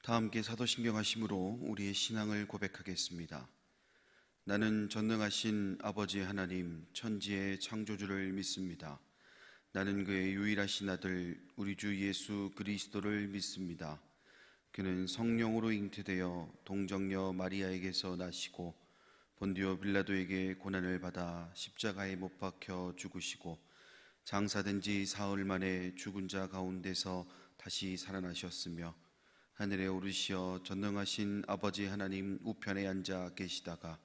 다 함께 사도신경 하심으로 우리의 신앙을 고백하겠습니다. 나는 전능하신 아버지 하나님 천지의 창조주를 믿습니다. 나는 그의 유일하신 아들 우리 주 예수 그리스도를 믿습니다. 그는 성령으로 잉태되어 동정녀 마리아에게서 나시고 본디오 빌라도에게 고난을 받아 십자가에 못 박혀 죽으시고 장사된 지 사흘 만에 죽은 자 가운데서 다시 살아나셨으며 하늘에 오르시어 전능하신 아버지 하나님 우편에 앉아 계시다가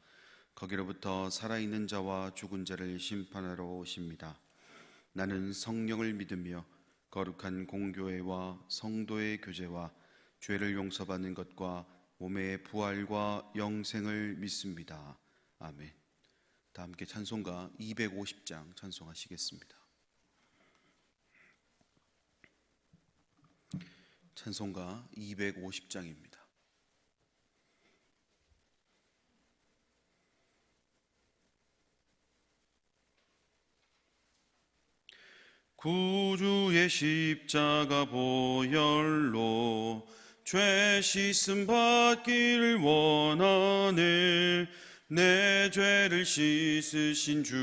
거기로부터 살아있는 자와 죽은 자를 심판하러 오십니다. 나는 성령을 믿으며 거룩한 공교회와 성도의 교제와 죄를 용서받는 것과 몸의 부활과 영생을 믿습니다. 아멘. 다 함께 찬송가 250장 찬송하시겠습니다. 찬송가 250장입니다. 구주의 십자가 보혈로 죄 씻음 받기를 원하네. 내 죄를 씻으신 주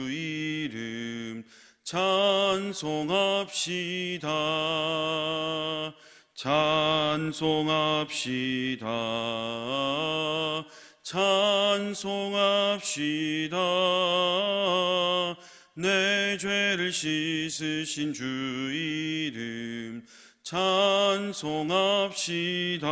이름 찬송합시다. 찬송합시다. 찬송합시다. 내 죄를 씻으신 주 이름 찬송합시다.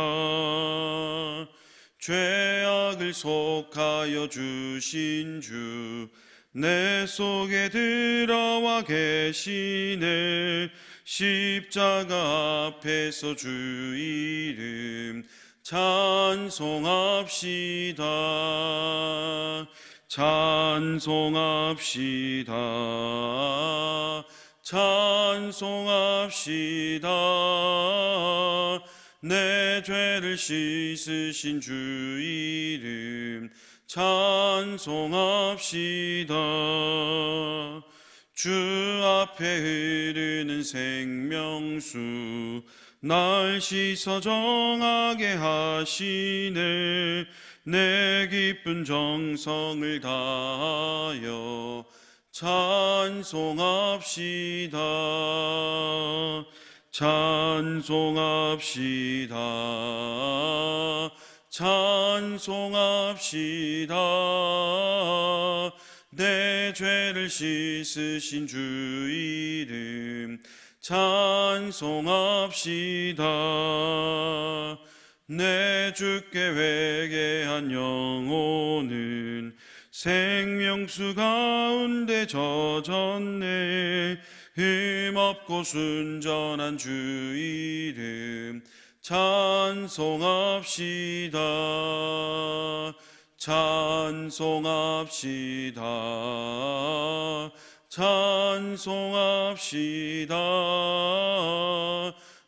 죄악을 속하여 주신 주 내 속에 들어와 계시네. 십자가 앞에서 주 이름 찬송합시다. 찬송합시다. 찬송합시다. 내 죄를 씻으신 주 이름 찬송합시다. 주 앞에 흐르는 생명수 날 씻어 정하게 하시네. 내 기쁜 정성을 다하여 찬송합시다. 찬송합시다. 찬송합시다. 내 죄를 씻으신 주 이름 찬송합시다. 내 주께 회개한 영혼은 생명수 가운데 젖었네. 흠없고 순전한 주 이름 찬송합시다. 찬송합시다. 찬송합시다.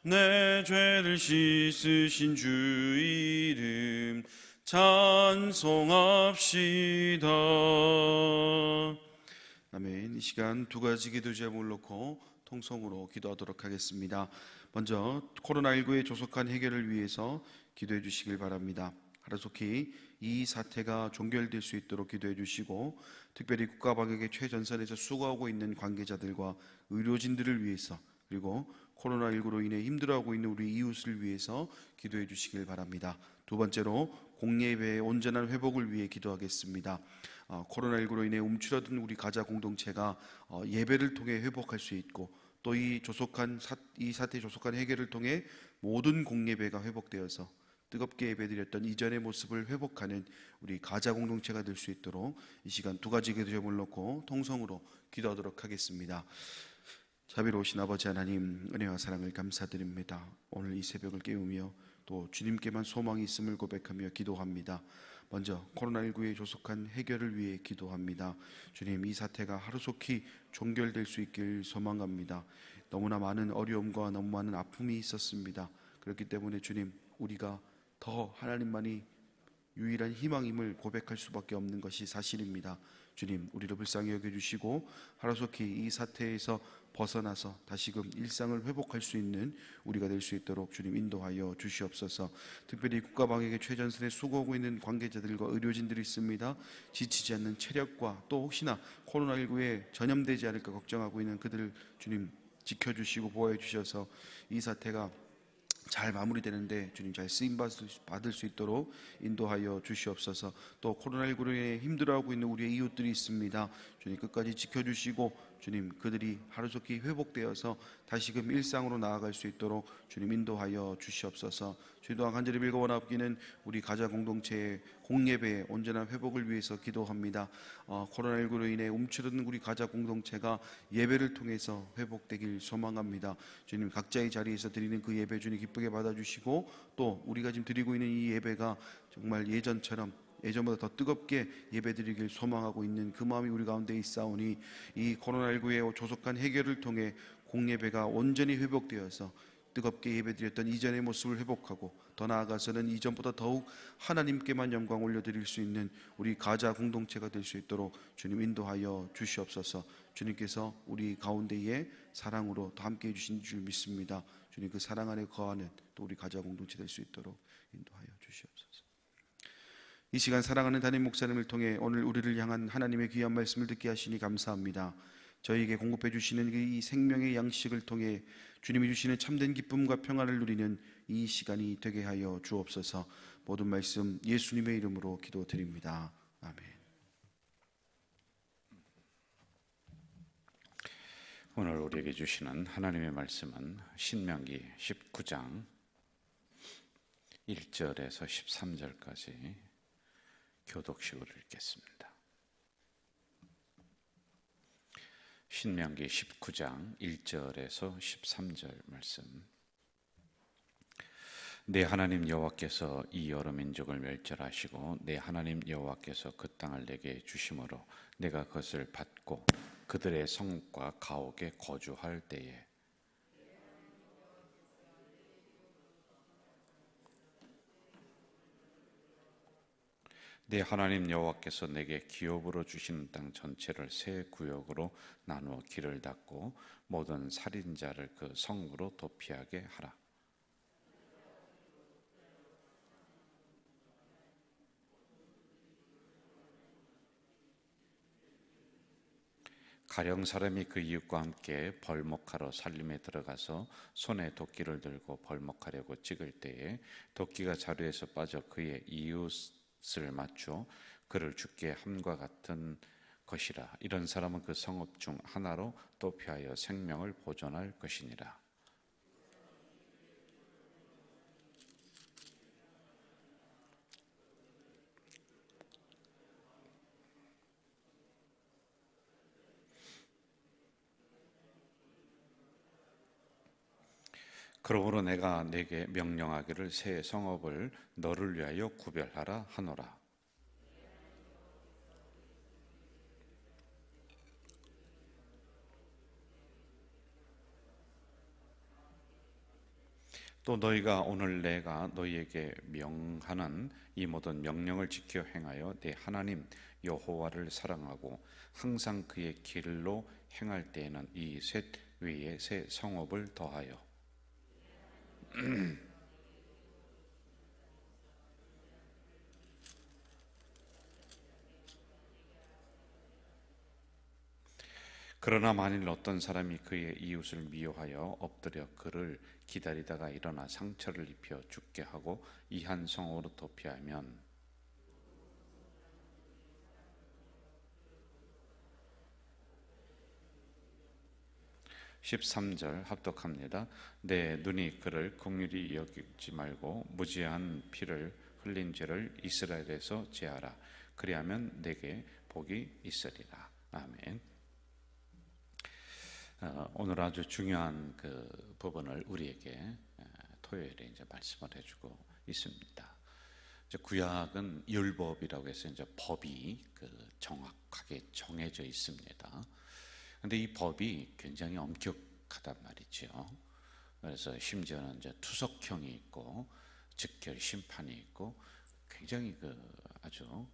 내 죄를 씻으신 주 이름 찬송합시다. 아멘. 이 시간 두 가지 기도 제목을 놓고 통성으로 기도하도록 하겠습니다. 먼저 코로나19의 조속한 해결을 위해서 기도해 주시길 바랍니다. 하루속히 이 사태가 종결될 수 있도록 기도해 주시고, 특별히 국가방역의 최전선에서 수고하고 있는 관계자들과 의료진들을 위해서, 그리고 코로나19로 인해 힘들어하고 있는 우리 이웃을 위해서 기도해 주시길 바랍니다. 두 번째로 공예배의 온전한 회복을 위해 기도하겠습니다. 코로나19로 인해 움츠러든 우리 가자 공동체가 예배를 통해 회복할 수 있고, 또 이 사태의 조속한 해결을 통해 모든 공예배가 회복되어서 뜨겁게 예배드렸던 이전의 모습을 회복하는 우리 가자 공동체가 될 수 있도록 이 시간 두 가지 기도 제목을 놓고 통성으로 기도하도록 하겠습니다. 자비로우신 아버지 하나님, 은혜와 사랑을 감사드립니다. 오늘 이 새벽을 깨우며 또 주님께만 소망이 있음을 고백하며 기도합니다. 먼저 코로나19의 조속한 해결을 위해 기도합니다. 주님, 이 사태가 하루속히 종결될 수 있길 소망합니다. 너무나 많은 어려움과 너무 많은 아픔이 있었습니다. 그렇기 때문에 주님, 우리가 더 하나님만이 유일한 희망임을 고백할 수밖에 없는 것이 사실입니다. 주님, 우리를 불쌍히 여겨주시고 하루속히 이 사태에서 벗어나서 다시금 일상을 회복할 수 있는 우리가 될 수 있도록 주님 인도하여 주시옵소서. 특별히 국가방역에 최전선에 수고하고 있는 관계자들과 의료진들이 있습니다. 지치지 않는 체력과 또 혹시나 코로나19에 전염되지 않을까 걱정하고 있는 그들을 주님 지켜주시고 보호해 주셔서 이 사태가 잘 마무리되는데 주님 잘 쓰임 받을 수 있도록 인도하여 주시옵소서. 또 코로나19로 인해 힘들어하고 있는 우리의 이웃들이 있습니다. 주님 끝까지 지켜주시고 주님 그들이 하루속히 회복되어서 다시금 일상으로 나아갈 수 있도록 주님 인도하여 주시옵소서. 주님 또한 간절히 빌고 원하옵기는 우리 가자 공동체의 공예배의 온전한 회복을 위해서 기도합니다. 코로나19로 인해 움츠러든 우리 가자 공동체가 예배를 통해서 회복되길 소망합니다. 주님 각자의 자리에서 드리는 그 예배 주님 기쁘게 받아주시고 또 우리가 지금 드리고 있는 이 예배가 정말 예전보다 더 뜨겁게 예배드리길 소망하고 있는 그 마음이 우리 가운데 있사오니 이 코로나19의 조속한 해결을 통해 공예배가 온전히 회복되어서 뜨겁게 예배드렸던 이전의 모습을 회복하고 더 나아가서는 이전보다 더욱 하나님께만 영광 올려드릴 수 있는 우리 가자 공동체가 될 수 있도록 주님 인도하여 주시옵소서. 주님께서 우리 가운데에 사랑으로 더 함께해 주신 줄 믿습니다. 주님 그 사랑 안에 거하는 또 우리 가자 공동체 될 수 있도록 인도하여 주시옵소서. 이 시간 사랑하는 담임 목사님을 통해 오늘 우리를 향한 하나님의 귀한 말씀을 듣게 하시니 감사합니다. 저희에게 공급해 주시는 이 생명의 양식을 통해 주님이 주시는 참된 기쁨과 평안을 누리는 이 시간이 되게 하여 주옵소서. 모든 말씀 예수님의 이름으로 기도드립니다. 아멘. 오늘 우리에게 주시는 하나님의 말씀은 신명기 19장 1절에서 13절까지 교독식으로 읽겠습니다. 신명기 19장 1절에서 13절 말씀. 내 하나님 여호와께서 이 여러 민족을 멸절하시고 내 하나님 여호와께서 그 땅을 내게 주심으로 내가 그것을 받고 그들의 성과 가옥에 거주할 때에 내 하나님 여호와께서 내게 기업으로 주시는 땅 전체를 세 구역으로 나누어 길을 닫고 모든 살인자를 그 성으로 도피하게 하라. 가령 사람이 그 이웃과 함께 벌목하러 살림에 들어가서 손에 도끼를 들고 벌목하려고 찍을 때에 도끼가 자루에서 빠져 그의 이웃을 맞추어 그를 죽게 함과 같은 것이라. 이런 사람은 그 성읍 중 하나로 도피하여 생명을 보존할 것이니라. 그러므로 내가 네게 명령하기를 새 성읍을 너를 위하여 구별하라 하노라. 또 너희가 오늘 내가 너희에게 명하는 이 모든 명령을 지켜 행하여 내 하나님 여호와를 사랑하고 항상 그의 길로 행할 때에는 이 셋 위에 새 성읍을 더하여 그러나 만일 어떤 사람이 그의 이웃을 미워하여 엎드려 그를 기다리다가 일어나 상처를 입혀 죽게 하고 이 한 성으로 도피하면 13절 합독합니다. 내 눈이 그를 긍휼히 여기지 말고 무지한 피를 흘린 죄를 이스라엘에서 제하라. 그리하면 내게 복이 있으리라. 아멘. 오늘 아주 중요한 그 부분을 우리에게 토요일에 이제 말씀을 해주고 있습니다. 이제 구약은 율법이라고 해서 이제 법이 그 정확하게 정해져 있습니다. 근데 이 법이 굉장히 엄격하단 말이죠. 그래서 심지어는 이제 투석형이 있고 즉결 심판이 있고 굉장히 그 아주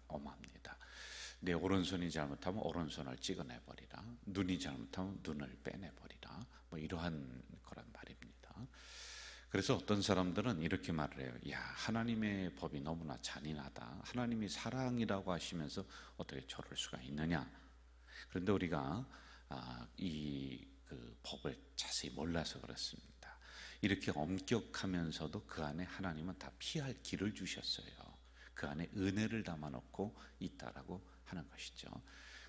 엄합니다. 내 오른손이 잘못하면 오른손을 찍어내 버리라. 눈이 잘못하면 눈을 빼내 버리라. 뭐 이러한 거란 말입니다. 그래서 어떤 사람들은 이렇게 말을 해요. 야, 하나님의 법이 너무나 잔인하다. 하나님이 사랑이라고 하시면서 어떻게 저럴 수가 있느냐. 그런데 우리가 그 법을 자세히 몰라서 그렇습니다. 이렇게 엄격하면서도 그 안에 하나님은 다 피할 길을 주셨어요. 그 안에 은혜를 담아놓고 있다라고 하는 것이죠.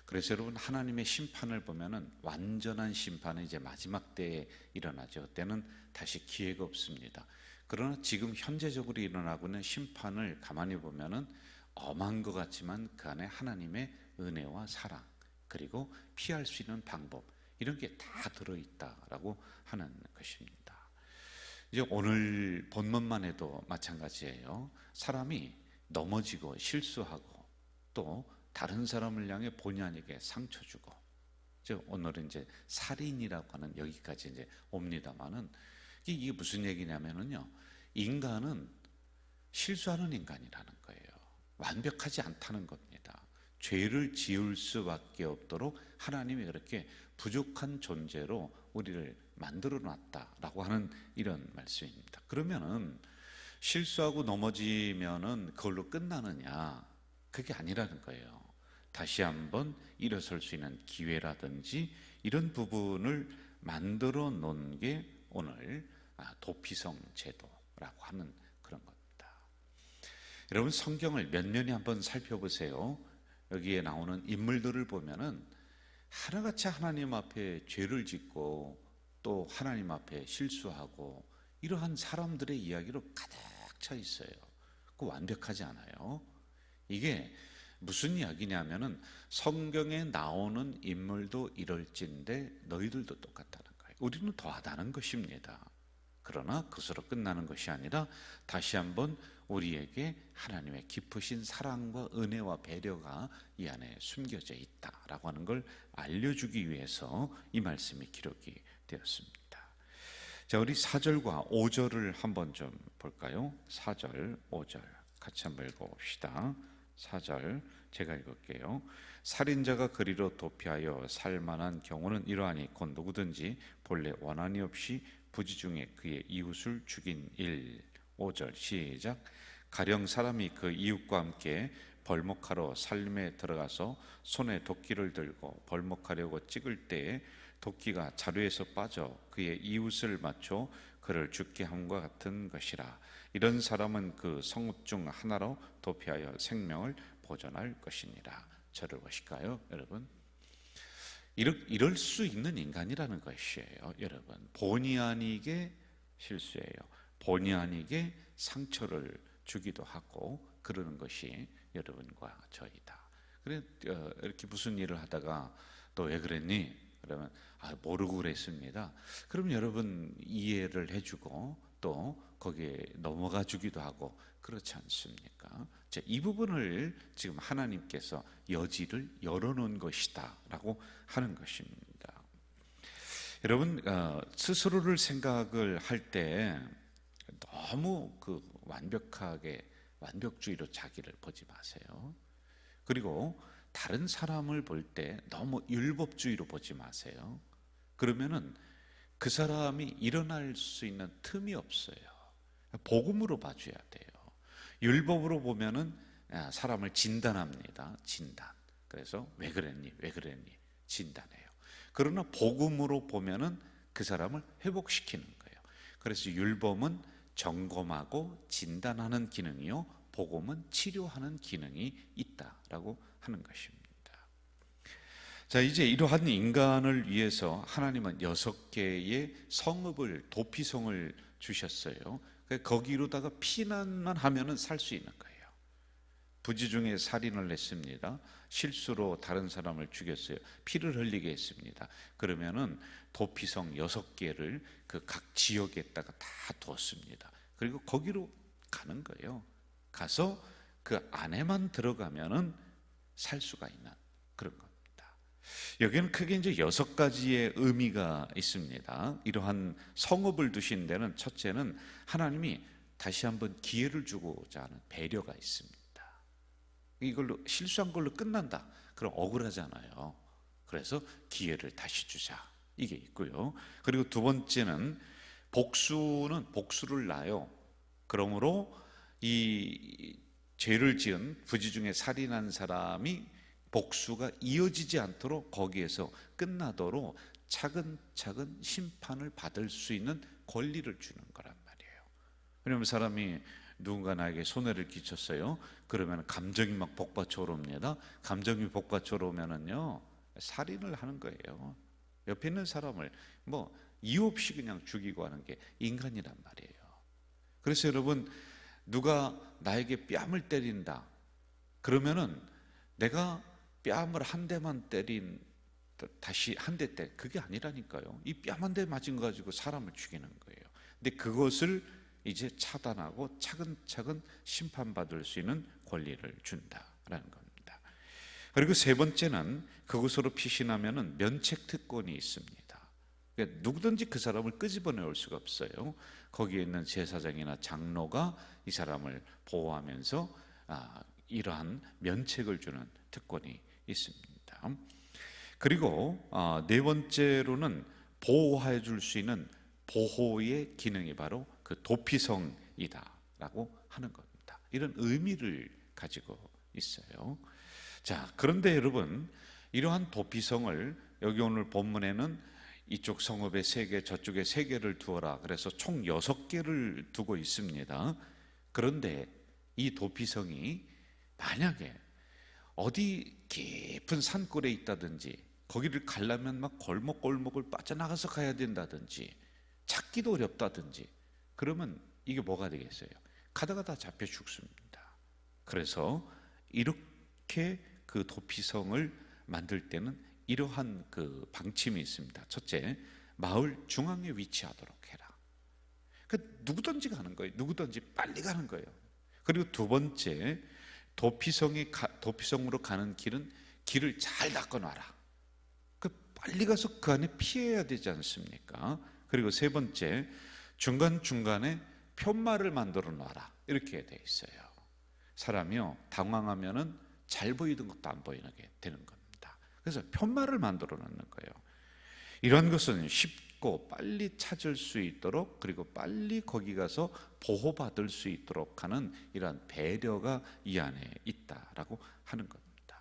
그래서 여러분, 하나님의 심판을 보면은 완전한 심판은 이제 마지막 때에 일어나죠. 그때는 다시 기회가 없습니다. 그러나 지금 현재적으로 일어나고 있는 심판을 가만히 보면은 엄한 것 같지만 그 안에 하나님의 은혜와 사랑, 그리고 피할 수 있는 방법, 이런 게 다 들어있다라고 하는 것입니다. 이제 오늘 본문만 해도 마찬가지예요. 사람이 넘어지고 실수하고 또 다른 사람을 향해 본의 아니게 상처 주고, 즉 오늘은 이제 살인이라고 하는 여기까지 이제 옵니다만은, 이게 무슨 얘기냐면은요, 인간은 실수하는 인간이라는 거예요. 완벽하지 않다는 겁니다. 죄를 지을 수밖에 없도록 하나님이 그렇게 부족한 존재로 우리를 만들어 놨다라고 하는 이런 말씀입니다. 그러면은 실수하고 넘어지면은 그걸로 끝나느냐? 그게 아니라는 거예요. 다시 한번 일어설 수 있는 기회라든지 이런 부분을 만들어 놓은 게 오늘 도피성 제도라고 하는 그런 겁니다. 여러분, 성경을 면면히 한번 살펴보세요. 여기에 나오는 인물들을 보면은 하나같이 하나님 앞에 죄를 짓고 또 하나님 앞에 실수하고 이러한 사람들의 이야기로 가득 차 있어요. 그 완벽하지 않아요. 이게 무슨 이야기냐면은 성경에 나오는 인물도 이럴진데 너희들도 똑같다는 거예요. 우리는 더하다는 것입니다. 그러나 그것으로 끝나는 것이 아니라 다시 한번 우리에게 하나님의 깊으신 사랑과 은혜와 배려가 이 안에 숨겨져 있다라고 하는 걸 알려주기 위해서 이 말씀이 기록이 되었습니다. 자, 우리 4절과 5절을 한번 좀 볼까요? 4절, 5절 같이 한번 읽어봅시다. 4절 제가 읽을게요. 살인자가 그리로 도피하여 살만한 경우는 이러하니 곧 누구든지 본래 원한이 없이 부지 중에 그의 이웃을 죽인 일. 5절 시작. 가령 사람이 그 이웃과 함께 벌목하러 살림에 들어가서 손에 도끼를 들고 벌목하려고 찍을 때에 도끼가 자루에서 빠져 그의 이웃을 맞춰 그를 죽게 함과 같은 것이라. 이런 사람은 그 성읍 중 하나로 도피하여 생명을 보존할 것이니라. 저를 보실까요, 여러분? 이럴 수 있는 인간이라는 것이에요, 여러분. 본의 아니게 실수해요. 본의 아니게 상처를 주기도 하고 그러는 것이 여러분과 저희다. 그래, 이렇게 무슨 일을 하다가 너 왜 그랬니? 그러면 모르고 그랬습니다. 그럼 여러분 이해를 해주고 또 거기에 넘어가 주기도 하고 그렇지 않습니까? 자, 이 부분을 지금 하나님께서 여지를 열어놓은 것이다라고 하는 것입니다. 여러분, 스스로를 생각을 할 때 너무 그 완벽주의로 자기를 보지 마세요. 그리고 다른 사람을 볼 때 너무 율법주의로 보지 마세요. 그러면은 그 사람이 일어날 수 있는 틈이 없어요. 복음으로 봐줘야 돼요. 율법으로 보면은 사람을 진단합니다. 진단. 그래서 왜 그랬니? 진단해요. 그러나 복음으로 보면은 그 사람을 회복시키는 거예요. 그래서 율법은 점검하고 진단하는 기능이요, 복음은 치료하는 기능이 있다라고 하는 것입니다. 자, 이제 이러한 인간을 위해서 하나님은 6개의 성읍을, 도피성을 주셨어요. 거기로다가 피난만 하면은 살 수 있는 거예요. 부지 중에 살인을 했습니다. 실수로 다른 사람을 죽였어요. 피를 흘리게 했습니다. 그러면은 도피성 6개를 그 각 지역에다가 다 두었습니다. 그리고 거기로 가는 거예요. 가서 그 안에만 들어가면은 살 수가 있는 그런 겁니다. 여기는 크게 이제 6가지의 의미가 있습니다. 이러한 성읍을 두신 데는 첫째는 하나님이 다시 한번 기회를 주고자 하는 배려가 있습니다. 이걸로 실수한 걸로 끝난다. 그럼 억울하잖아요. 그래서 기회를 다시 주자. 이게 있고요. 그리고 두 번째는 복수는 복수를 낳아요. 그러므로 이 죄를 지은 부지 중에 살인한 사람이 복수가 이어지지 않도록 거기에서 끝나도록 차근차근 심판을 받을 수 있는 권리를 주는 거란 말이에요. 왜냐하면 사람이 누군가 나에게 손해를 끼쳤어요. 그러면 감정이 막 복받쳐 오릅니다. 감정이 복받쳐 오면은요 살인을 하는 거예요. 옆에 있는 사람을 뭐 이유 없이 그냥 죽이고 하는 게 인간이란 말이에요. 그래서 여러분, 누가 나에게 뺨을 때린다 그러면은 내가 뺨을 한 대만 때린 다시 한 대 때 그게 아니라니까요. 이 뺨 한 대 맞은 거 가지고 사람을 죽이는 거예요. 근데 그것을 이제 차단하고 차근차근 심판받을 수 있는 권리를 준다라는 겁니다. 그리고 세 번째는 그것으로 피신하면은 면책 특권이 있습니다. 그러니까 누구든지 그 사람을 끄집어내올 수가 없어요. 거기에 있는 제사장이나 장로가 이 사람을 보호하면서 이러한 면책을 주는 특권이 있습니다. 그리고 네 번째로는 보호해 줄 수 있는 보호의 기능이 바로 그 도피성이다라고 하는 겁니다. 이런 의미를 가지고 있어요. 자, 그런데 여러분, 이러한 도피성을 여기 오늘 본문에는 이쪽 성읍에 3개, 저쪽에 3개를 두어라. 그래서 총 6개를 두고 있습니다. 그런데 이 도피성이 만약에 어디 깊은 산골에 있다든지 거기를 가려면 막 골목골목을 빠져나가서 가야 된다든지 찾기도 어렵다든지 그러면 이게 뭐가 되겠어요? 가다가 다 잡혀 죽습니다. 그래서 이렇게 그 도피성을 만들 때는 이러한 그 방침이 있습니다. 첫째, 마을 중앙에 위치하도록 해라. 그 누구든지 가는 거예요. 누구든지 빨리 가는 거예요. 그리고 두 번째, 도피성으로 가는 길은 길을 잘 닦아놔라. 그 빨리 가서 그 안에 피해야 되지 않습니까? 그리고 세 번째, 중간중간에 편말을 만들어 놔라. 이렇게 돼 있어요. 사람이요 당황하면은 잘 보이던 것도 안 보이게 되는 겁니다. 그래서 편말을 만들어 놓는 거예요. 이런 것은 쉽고 빨리 찾을 수 있도록, 그리고 빨리 거기 가서 보호받을 수 있도록 하는 이러한 배려가 이 안에 있다라고 하는 겁니다.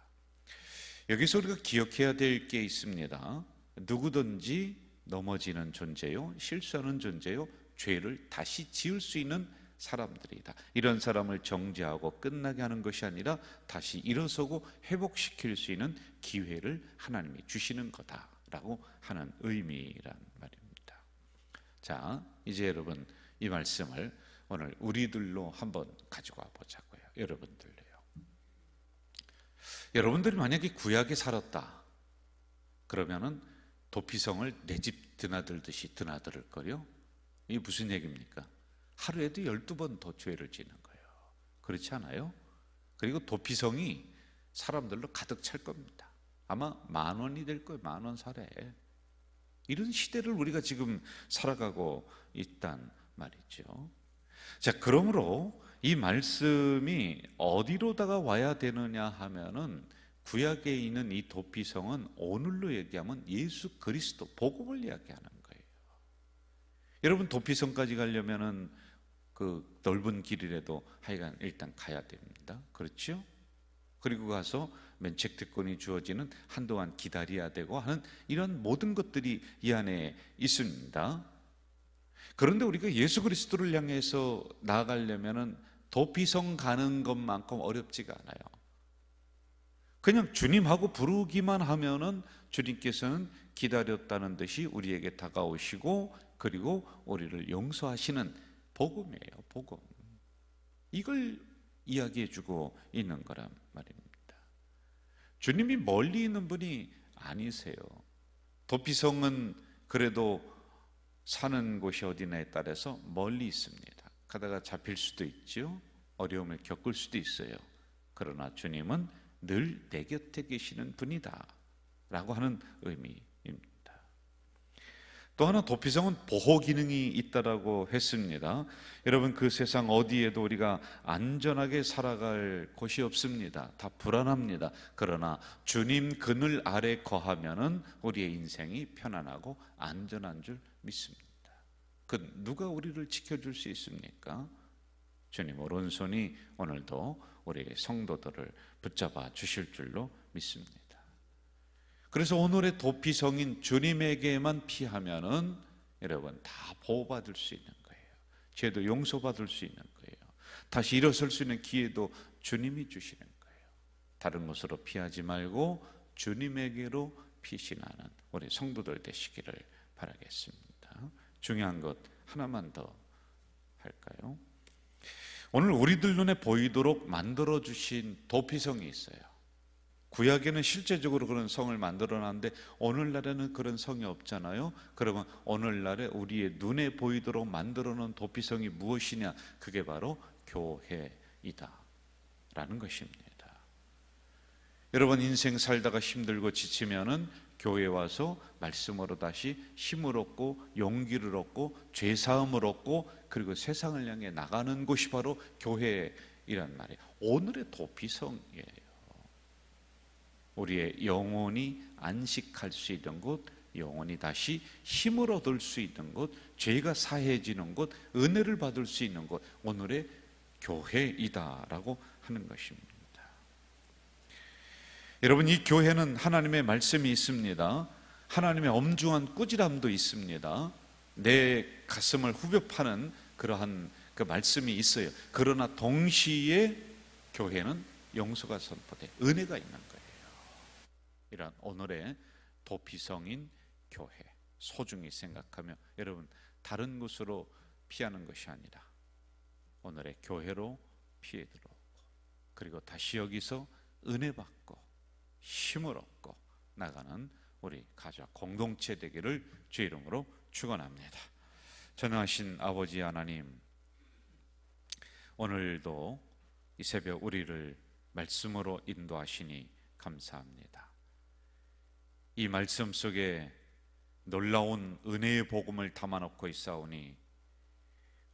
여기서 우리가 기억해야 될 게 있습니다. 누구든지 넘어지는 존재요, 실수하는 존재요, 죄를 다시 지을 수 있는 사람들이다. 이런 사람을 정죄하고 끝나게 하는 것이 아니라 다시 일어서고 회복시킬 수 있는 기회를 하나님이 주시는 거다라고 하는 의미란 말입니다. 자, 이제 여러분 이 말씀을 오늘 우리들로 한번 가지고 와 보자고요. 여러분들이 만약에 구약에 살았다 그러면은 도피성을 내 집 드나들듯이 드나들을 거요. 이게 무슨 얘기입니까? 하루에도 12번 더 죄를 지는 거예요. 그렇지 않아요? 그리고 도피성이 사람들로 가득 찰 겁니다. 아마 10,000원이 될 거예요. 10,000원 사례. 이런 시대를 우리가 지금 살아가고 있단 말이죠. 자, 그러므로 이 말씀이 어디로다가 와야 되느냐 하면은 구약에 있는 이 도피성은 오늘로 얘기하면 예수 그리스도 복음을 이야기하는 거예요. 여러분, 도피성까지 가려면은 그 넓은 길이라도 하여간 일단 가야 됩니다. 그렇죠? 그리고 가서 면책 특권이 주어지는 한동안 기다려야 되고 하는 이런 모든 것들이 이 안에 있습니다. 그런데 우리가 예수 그리스도를 향해서 나아가려면은 도피성 가는 것만큼 어렵지가 않아요. 그냥 주님하고 부르기만 하면은 주님께서는 기다렸다는 듯이 우리에게 다가오시고 그리고 우리를 용서하시는 복음이에요. 복음. 이걸 이야기해 주고 있는 거란 말입니다. 주님이 멀리 있는 분이 아니세요. 도피성은 그래도 사는 곳이 어디냐에 따라서 멀리 있습니다. 가다가 잡힐 수도 있죠. 어려움을 겪을 수도 있어요. 그러나 주님은 늘 내 곁에 계시는 분이다 라고 하는 의미입니다. 또 하나 도피성은 보호 기능이 있다라고 했습니다. 여러분, 그 세상 어디에도 우리가 안전하게 살아갈 곳이 없습니다. 다 불안합니다. 그러나 주님 그늘 아래 거하면은 우리의 인생이 편안하고 안전한 줄 믿습니다. 그 누가 우리를 지켜줄 수 있습니까? 주님 오른손이 오늘도 우리 성도들을 붙잡아 주실 줄로 믿습니다. 그래서 오늘의 도피성인 주님에게만 피하면은 여러분 다 보호받을 수 있는 거예요. 죄도 용서받을 수 있는 거예요. 다시 일어설 수 있는 기회도 주님이 주시는 거예요. 다른 곳으로 피하지 말고 주님에게로 피신하는 우리 성도들 되시기를 바라겠습니다. 중요한 것 하나만 더 할까요? 오늘 우리들 눈에 보이도록 만들어 주신 도피성이 있어요. 구약에는 실제적으로 그런 성을 만들어놨는데 오늘날에는 그런 성이 없잖아요. 그러면 오늘날에 우리의 눈에 보이도록 만들어놓은 도피성이 무엇이냐? 그게 바로 교회이다 라는 것입니다. 여러분, 인생 살다가 힘들고 지치면은 교회 와서 말씀으로 다시 힘을 얻고 용기를 얻고 죄사함을 얻고 그리고 세상을 향해 나가는 곳이 바로 교회이란 말이에요. 오늘의 도피성이에요. 우리의 영혼이 안식할 수 있는 곳, 영혼이 다시 힘을 얻을 수 있는 곳, 죄가 사해지는 곳, 은혜를 받을 수 있는 곳, 오늘의 교회이다라고 하는 것입니다. 여러분, 이 교회는 하나님의 말씀이 있습니다. 하나님의 엄중한 꾸지람도 있습니다. 내 가슴을 후벼 파는 그러한 그 말씀이 있어요. 그러나 동시에 교회는 용서가 선포돼 은혜가 있는 거예요. 이런 오늘의 도피성인 교회 소중히 생각하며 여러분 다른 곳으로 피하는 것이 아니라 오늘의 교회로 피해 들어오고 그리고 다시 여기서 은혜 받고 힘을 얻고 나가는 우리 가족 공동체 되기를 주의 이름으로 축원합니다. 전능하신 아버지 하나님, 오늘도 이 새벽 우리를 말씀으로 인도하시니 감사합니다. 이 말씀 속에 놀라운 은혜의 복음을 담아놓고 있사오니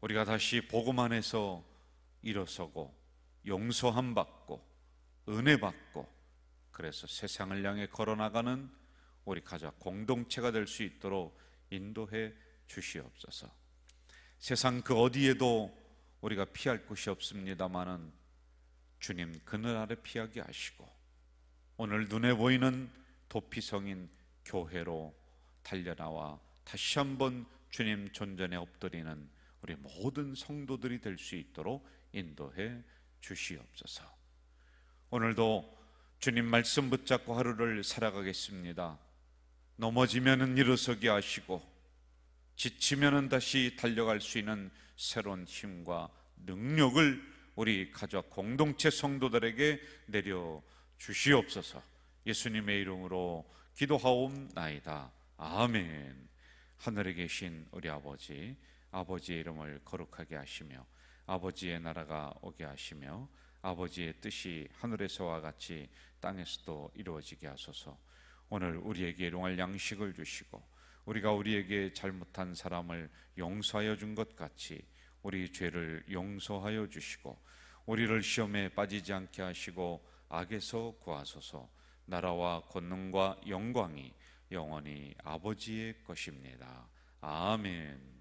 우리가 다시 복음 안에서 일어서고 용서함 받고 은혜 받고 그래서 세상을 향해 걸어나가는 우리 가족 공동체가 될 수 있도록 인도해 주시옵소서. 세상 그 어디에도 우리가 피할 곳이 없습니다마는 주님 그늘 아래 피하게 하시고 오늘 눈에 보이는 도피성인 교회로 달려나와 다시 한번 주님 존전에 엎드리는 우리 모든 성도들이 될 수 있도록 인도해 주시옵소서. 오늘도 주님 말씀 붙잡고 하루를 살아가겠습니다. 넘어지면은 일어서게 하시고 지치면은 다시 달려갈 수 있는 새로운 힘과 능력을 우리 가족 공동체 성도들에게 내려 주시옵소서. 예수님의 이름으로 기도하옵나이다. 아멘. 하늘에 계신 우리 아버지, 아버지의 이름을 거룩하게 하시며 아버지의 나라가 오게 하시며 아버지의 뜻이 하늘에서와 같이 땅에서도 이루어지게 하소서. 오늘 우리에게 일용할 양식을 주시고 우리가 우리에게 잘못한 사람을 용서하여 준 것 같이 우리 죄를 용서하여 주시고 우리를 시험에 빠지지 않게 하시고 악에서 구하소서. 나라와 권능과 영광이 영원히 아버지의 것입니다. 아멘.